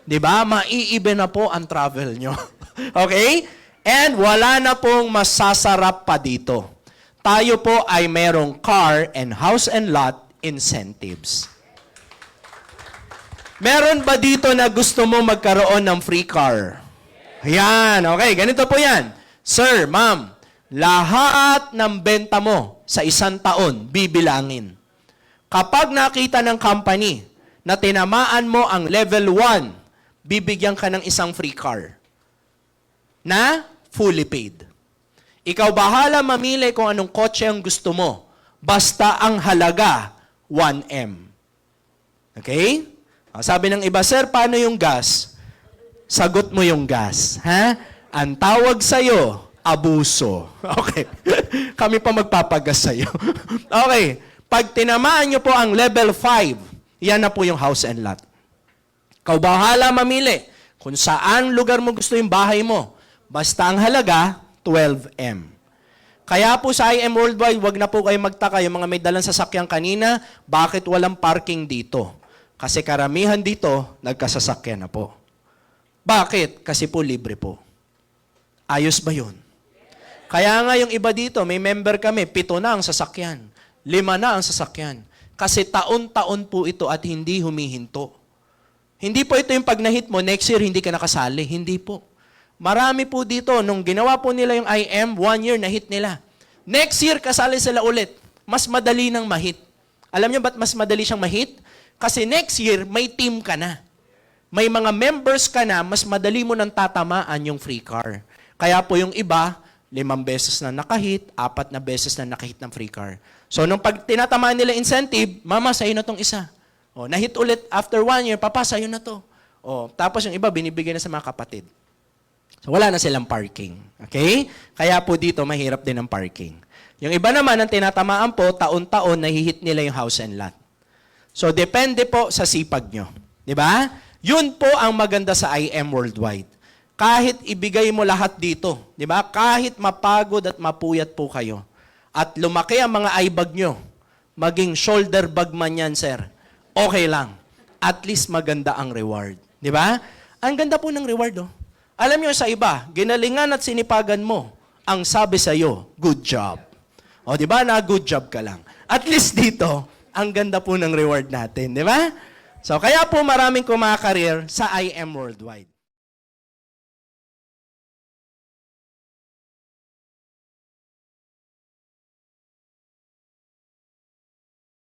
Di ba? Maiiba na po ang travel nyo. Okay? And wala na pong masasarap pa dito. tayo po ay merong car and house and lot incentives. Meron ba dito na gusto mo magkaroon ng free car? Ayan, okay, ganito po yan. Sir, ma'am, lahat ng benta mo sa isang taon, bibilangin. Kapag nakita ng company na tinamaan mo ang level 1, bibigyan ka ng isang free car na fully paid. Ikaw bahala mamili kung anong kotse ang gusto mo. Basta ang halaga, 1M. Okay? Sabi ng iba, sir, paano yung gas? Sagot mo yung gas. Ha? Ang tawag sa'yo, abuso. Okay. Kami pa magpapagas sa'yo. Okay. Pag tinamaan nyo po ang level 5, yan na po yung house and lot. Ikaw bahala mamili kung saan lugar mo gusto yung bahay mo. Basta ang halaga, 12M. Kaya po sa IM Worldwide, wag na po kayo magtaka yung mga may dalang sasakyan kanina, bakit walang parking dito? Kasi karamihan dito, nagkasasakyan na po. Bakit? Kasi po libre po. Ayos ba yun? Kaya nga yung iba dito, may member kami, 7 na ang sasakyan. 5 na ang sasakyan. Kasi taon-taon po ito at hindi humihinto. Hindi po ito yung pag na-hit mo, next year hindi ka nakasali. Hindi po. Marami po dito, nung ginawa po nila yung IM, 1 year na-hit nila. Next year, kasali sila ulit. Mas madali nang ma-hit. Alam niyo ba't mas madali siyang ma-hit? Kasi next year, may team ka na. May mga members ka na, mas madali mo nang tatamaan yung free car. Kaya po yung iba, 5 beses na nakahit, 4 na beses na nakahit ng free car. So, nung pag tinatamaan nila incentive, mama, sa'yo na tong isa. O, nahit ulit after 1 year, papa, sa'yo na to. O, tapos yung iba, binibigay na sa mga kapatid. So, wala na silang parking. Okay? Kaya po dito, mahirap din ang parking. Yung iba naman, ang tinatamaan po, taon-taon, nahihit nila yung house and lot. So, depende po sa sipag nyo. Di ba? Yun po ang maganda sa IM Worldwide. Kahit ibigay mo lahat dito, di ba? Kahit mapagod at mapuyat po kayo, at lumaki ang mga eye bag nyo, maging shoulder bag man yan, sir, okay lang. At least maganda ang reward. Di ba? Ang ganda po ng reward, oh. Alam nyo sa iba, ginalingan at sinipagan mo, ang sabi sa'yo, good job. O, di ba na good job ka lang? At least dito, ang ganda po ng reward natin, di ba? So, kaya po maraming kumakareer sa IM Worldwide.